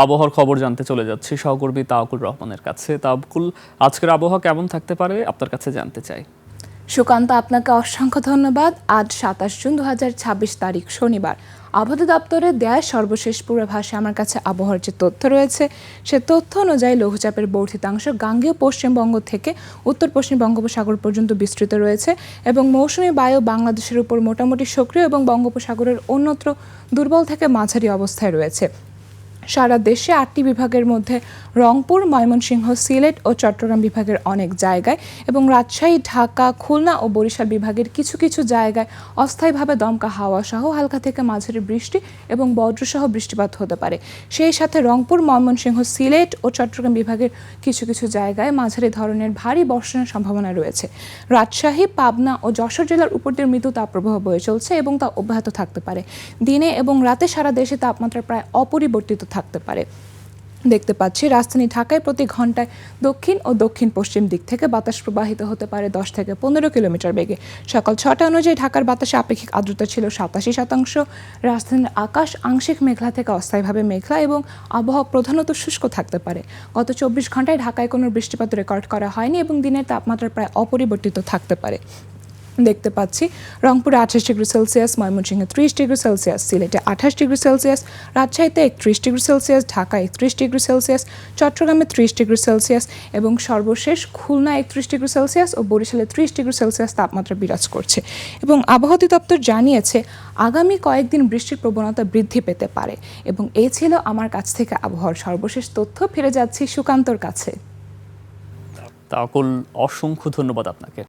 আবহাওয়ার খবর জানতে চলে যাচ্ছি সহকর্মী তাওয়াকুল রহমানের কাছে। তাওয়াকুল, আজকের আবহাওয়া কেমন থাকতে পারে আপনার কাছে জানতে চাই। সুকান্ত, আপনাকে অসংখ্য ধন্যবাদ। আজ ২৭ জুন ২০২৬ তারিখ শনিবার। আবহাওয়া দপ্তরের দেয়া সর্বশেষ পূর্বাভাসে আমার কাছে আবহাওয়ার যে তথ্য রয়েছে সে তথ্য অনুযায়ী লঘুচাপের বর্ধিতাংশ গাঙ্গেয় পশ্চিমবঙ্গ থেকে উত্তর পশ্চিম বঙ্গোপসাগর পর্যন্ত বিস্তৃত রয়েছে এবং মৌসুমী বায়ু বাংলাদেশের উপর মোটামুটি সক্রিয় এবং বঙ্গোপসাগরের অন্যত্র দুর্বল থেকে মাঝারি অবস্থায় রয়েছে। সারা দেশে ৮টি বিভাগের মধ্যে রংপুর, ময়মনসিংহ, সিলেট ও চট্টগ্রাম বিভাগের অনেক জায়গায় এবং রাজশাহী, ঢাকা, খুলনা ও বরিশাল বিভাগের কিছু কিছু জায়গায় অস্থায়ীভাবে দমকা হাওয়া সহ হালকা থেকে মাঝারি বৃষ্টি এবং বজ্রসহ বৃষ্টিপাত হতে পারে। সেই সাথে রংপুর, ময়মনসিংহ, সিলেট ও চট্টগ্রাম বিভাগের কিছু কিছু জায়গায় মাঝারি ধরনের ভারী বর্ষণের সম্ভাবনা রয়েছে। রাজশাহী, পাবনা ও যশোর জেলার উপর দিয়ে মৃদু তাপপ্রবাহ বয়ে চলছে এবং তা অব্যাহত থাকতে পারে। দিনে এবং রাতে সারা দেশে তাপমাত্রা প্রায় অপরিবর্তিত থাকতে পারে। দেখতে পাচ্ছি রাজধানী ঢাকায় প্রতি ঘন্টায় দক্ষিণ ও দক্ষিণ পশ্চিম দিক থেকে বাতাস প্রবাহিত হতে পারে 10 থেকে 15 কিলোমিটার বেগে। সকাল 6টা অনুযায়ী ঢাকার বাতাসে আপেক্ষিক আর্দ্রতা ছিল 87%। রাজধানীর আকাশ আংশিক মেঘলা থেকে অস্থায়ীভাবে মেঘলা এবং আবহাওয়া প্রধানত শুষ্ক থাকতে পারে। গত 24 ঘন্টায় ঢাকায় কোনো বৃষ্টিপাত রেকর্ড করা হয়নি এবং দিনের তাপমাত্রা প্রায় অপরিবর্তিত থাকতে পারে। দেখতে পাচ্ছি রংপুরে 28 ডিগ্রি সেলসিয়াস, ময়মনসিংহে 30 ডিগ্রি সেলসিয়াস, সিলেটে 28 ডিগ্রি সেলসিয়াস, রাজশাহীতে 31 ডিগ্রি সেলসিয়াস, ঢাকায় 31 ডিগ্রি সেলসিয়াস, চট্টগ্রামে 30 ডিগ্রি সেলসিয়াস এবং সর্বশেষ খুলনা 31 ডিগ্রি সেলসিয়াস ও বরিশালে 30 ডিগ্রি সেলসিয়াস তাপমাত্রা বিরাজ করছে। এবং আবহাওয়া অধিদপ্তর জানিয়েছে আগামী কয়েকদিন বৃষ্টির প্রবণতা বৃদ্ধি পেতে পারে। এবং এই ছিল আমার কাছ থেকে আবহাওয়ার সর্বশেষ তথ্য। ফিরে যাচ্ছি সুকান্তর কাছে। তাওয়াকুল, অসংখ্য ধন্যবাদ আপনাকে।